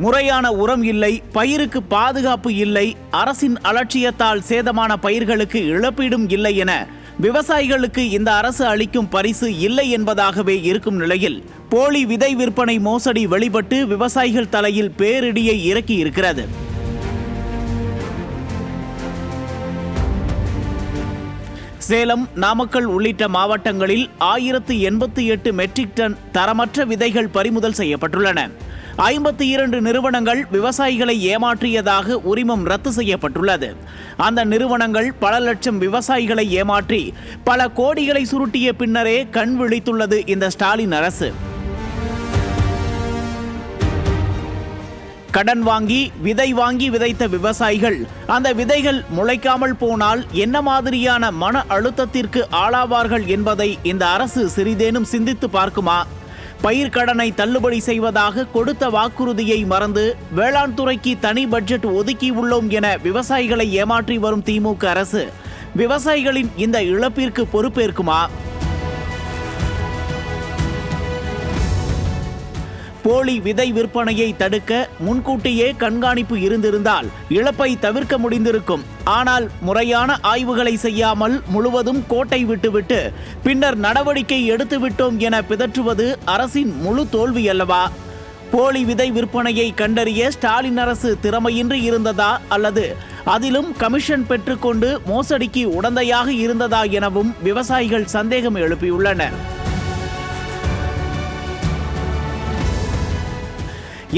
முறையான உரம் இல்லை, பயிருக்கு பாதுகாப்பு இல்லை, அரசின் அலட்சியத்தால் சேதமான பயிர்களுக்கு இழப்பீடும் இல்லை என விவசாயிகளுக்கு இந்த அரசு அளிக்கும் பரிசு இல்லை என்பதாகவே இருக்கும் நிலையில் போலி விதை விற்பனை மோசடி வெளிப்பட்டு விவசாயிகள் தலையில் பேரிடியை இறக்கி இருக்கிறது. சேலம், நாமக்கல் உள்ளிட்ட மாவட்டங்களில் 1088 மெட்ரிக் டன் தரமற்ற விதைகள் பறிமுதல் செய்யப்பட்டுள்ளன. 52 நிறுவனங்கள் விவசாயிகளை ஏமாற்றியதாக உரிமம் ரத்து செய்யப்பட்டுள்ளது. அந்த நிறுவனங்கள் பல லட்சம் விவசாயிகளை ஏமாற்றி பல கோடிகளை சுருட்டிய பின்னரே கண் விழித்துள்ளது இந்த ஸ்டாலின் அரசு. கடன் வாங்கி விதை விதைத்த விவசாயிகள் அந்த விதைகள் முளைக்காமல் போனால் என்ன மாதிரியான மன அழுத்தத்திற்கு ஆளாவார்கள் என்பதை இந்த அரசு சிறிதேனும் சிந்தித்து பார்க்குமா? பயிர்க்கடனை தள்ளுபடி செய்வதாக கொடுத்த வாக்குறுதியை மறந்து வேளாண் துறைக்கு தனி பட்ஜெட் ஒதுக்கி உள்ளோம் என விவசாயிகளை ஏமாற்றி வரும் திமுக அரசு விவசாயிகளின் இந்த இழப்பிற்கு பொறுப்பேற்குமா? போலி விதை விற்பனையை தடுக்க முன்கூட்டியே கண்காணிப்பு இருந்திருந்தால் இழப்பை தவிர்க்க முடிந்திருக்கும். ஆனால் முறையான ஆய்வுகளை செய்யாமல் முழுவதும் கோட்டை விட்டுவிட்டு பின்னர் நடவடிக்கை எடுத்துவிட்டோம் என பிதற்றுவது அரசின் முழு தோல்வி அல்லவா? போலி விதை விற்பனையை கண்டறிய ஸ்டாலின் அரசு திறமையின்றி இருந்ததா அல்லது அதிலும் கமிஷன் பெற்றுக்கொண்டு மோசடிக்கு உடந்தையாக இருந்ததா எனவும் விவசாயிகள் சந்தேகம் எழுப்பியுள்ளனர்.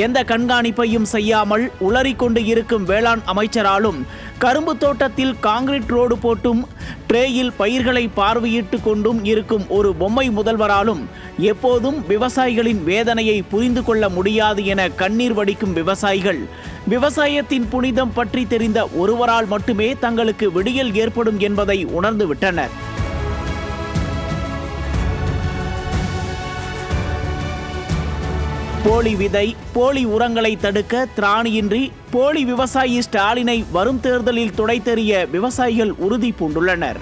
எந்த கண்காணிப்பையும் செய்யாமல் உளறிக்கொண்டு இருக்கும் வேளாண் அமைச்சராலும் கரும்பு தோட்டத்தில் காங்கிரீட் ரோடு போட்டும் ட்ரேயில் பயிர்களை பார்வையிட்டு கொண்டும் இருக்கும் ஒரு பொம்மை முதல்வராலும் எப்போதும் விவசாயிகளின் வேதனையை புரிந்து கொள்ள முடியாது என கண்ணீர் வடிக்கும் விவசாயிகள் விவசாயத்தின் புனிதம் பற்றி தெரிந்த ஒருவரால் மட்டுமே தங்களுக்கு விடியல் ஏற்படும் என்பதை உணர்ந்து விட்டனர். போலி விதை, போலி உரங்களை தடுக்க திராணியின்றி போலி விவசாயி ஸ்டாலினை வரும் தேர்தலில் துடைத்தெறிய விவசாயிகள் உறுதி பூண்டுள்ளனர்.